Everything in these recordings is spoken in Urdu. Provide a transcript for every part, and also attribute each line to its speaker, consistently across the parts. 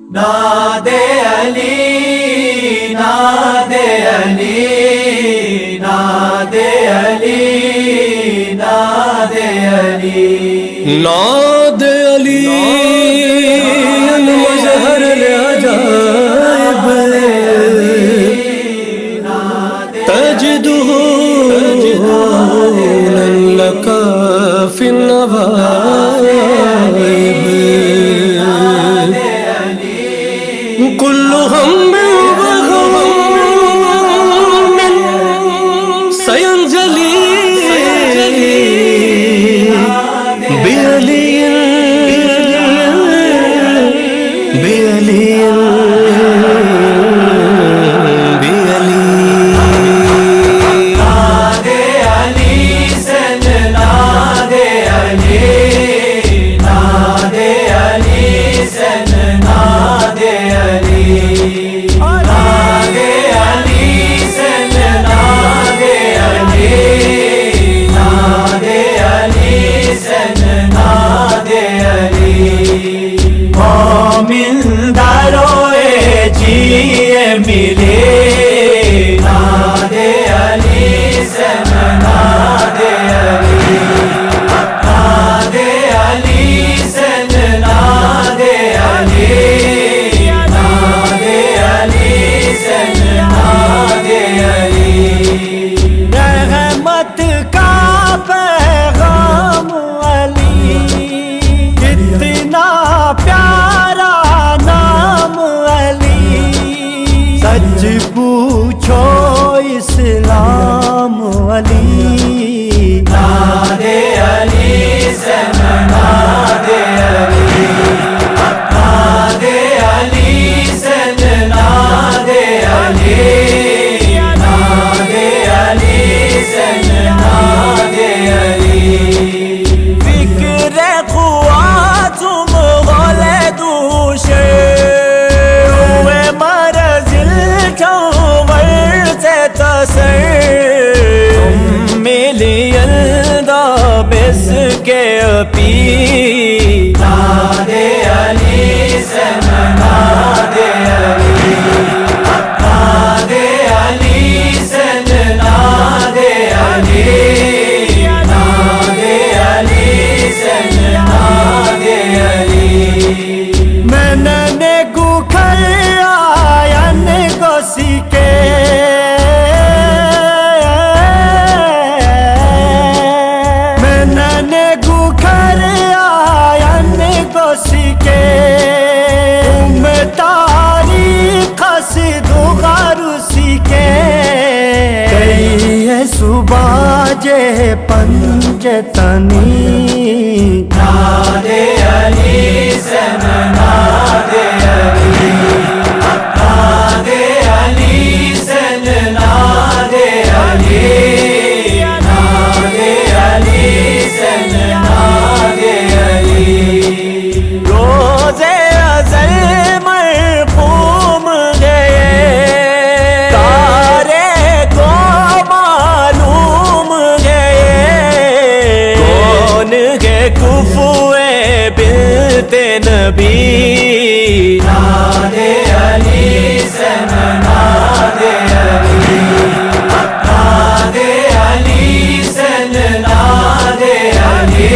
Speaker 1: نادے علی نادے علی نادے علی نادے علی
Speaker 2: ناد علی المظہر العجائب تجدہ لک فی النوائب کل ہم وغم سینجلی بعلی بعلی بعلی
Speaker 1: نادے علی سن نادے علی نادے علی سن نادے علی نادے علی سن نادے علی نادے علی سن نادے علی مومن دروے جیے ملے نادے علی سن نادے علی نادے علی سن نادے علی نادے علی سن نادے علی
Speaker 2: رحمت کا پیغام علی کتنا پیارا نام علی سچ پوچھو اسلام علی
Speaker 1: نادے علی سن نادے علی نادے علی سن نادے علی نادے علی سن نادے علی
Speaker 2: فکر قواتم غلے دوشے ہوئے مرزل چوور سے تسر ملی الدا بس کے اپی
Speaker 1: نادے علی سن نادے علی نادے علی سن نادے علی نادے علی سن نادے علی
Speaker 2: میں نے گوکھر آین کو سیکھے میں نے گوکھر آین کو سیکھے میں تاریخ خسد و غارو سیکھے کئی صبح جے پنجتنی
Speaker 1: نادے علی سن نادے علی نادے علی سن نادے علی نادے علی سن نادے علی
Speaker 2: روز ازل مرقوم گئے تارے کو معلوم گئے کون گے کفوے بنت نبی
Speaker 1: نادے علی سن نادے علی نادے علی سن نادے علی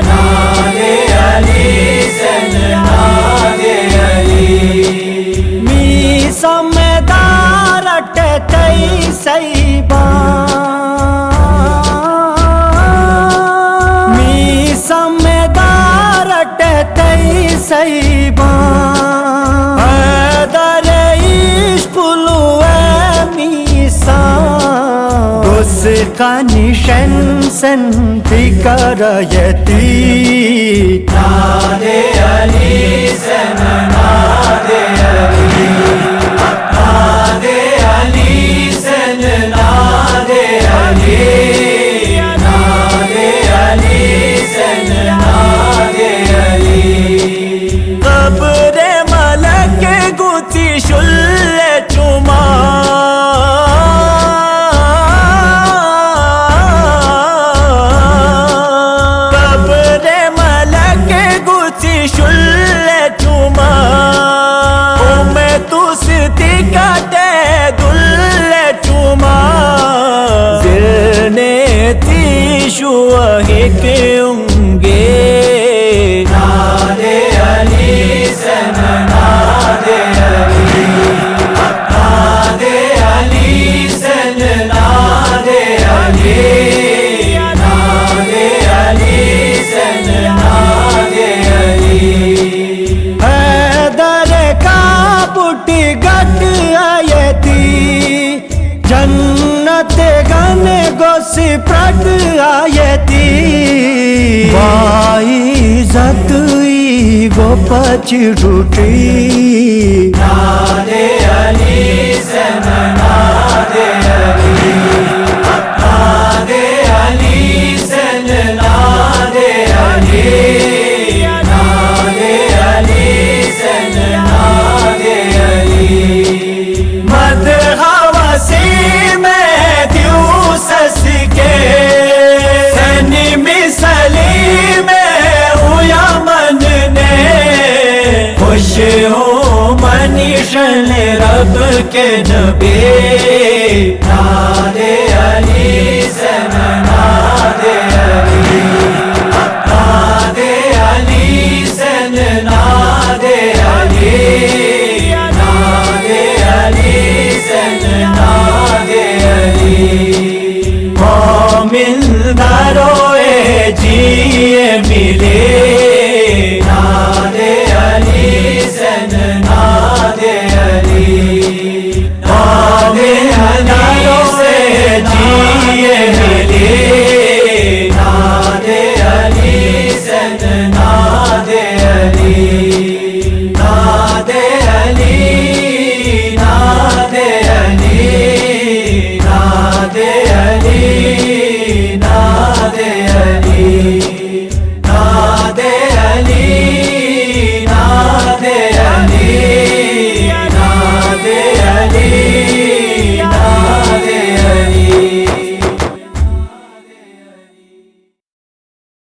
Speaker 1: نادے علی سن نادے علی
Speaker 2: میسا میں دارٹ تئی سیبان میسا میں دارٹ تئی سیبان حیدر عشق لوے میسان اس کا نشن سن فکر یتی
Speaker 1: نادے علی سن نادے علی نادے علی سن نادے علی نادے علی سن نادے علی
Speaker 2: قبر ملک گوتی شل چما قبر ملک گوتی شل چما شوہک اونگے
Speaker 1: نادے علی سن نادے علی نادے علی سن نادے علی نادے علی سن نادے علی
Speaker 2: حیدر کا بٹی گٹ آیتی جنت گن گوسی پرٹ آیتی بائی زتوئی گو پچ روٹی
Speaker 1: نادے علی سن نادے علی نادے علی سن نادے علی نادے علی سن نادے علی
Speaker 2: مدح وسیم دیو سس کے سنی مثلی میں ہویا من نے خوش ہو منیشن رب کے نبی
Speaker 1: نادے علی سن نادے علی نادے علی سن نادے علی نادے علی سن نادے علی
Speaker 2: مومن دروئے جیے ملے
Speaker 1: نادے علی سن نادے علی نادے علی
Speaker 2: دروئے
Speaker 1: سن
Speaker 2: جیے ملے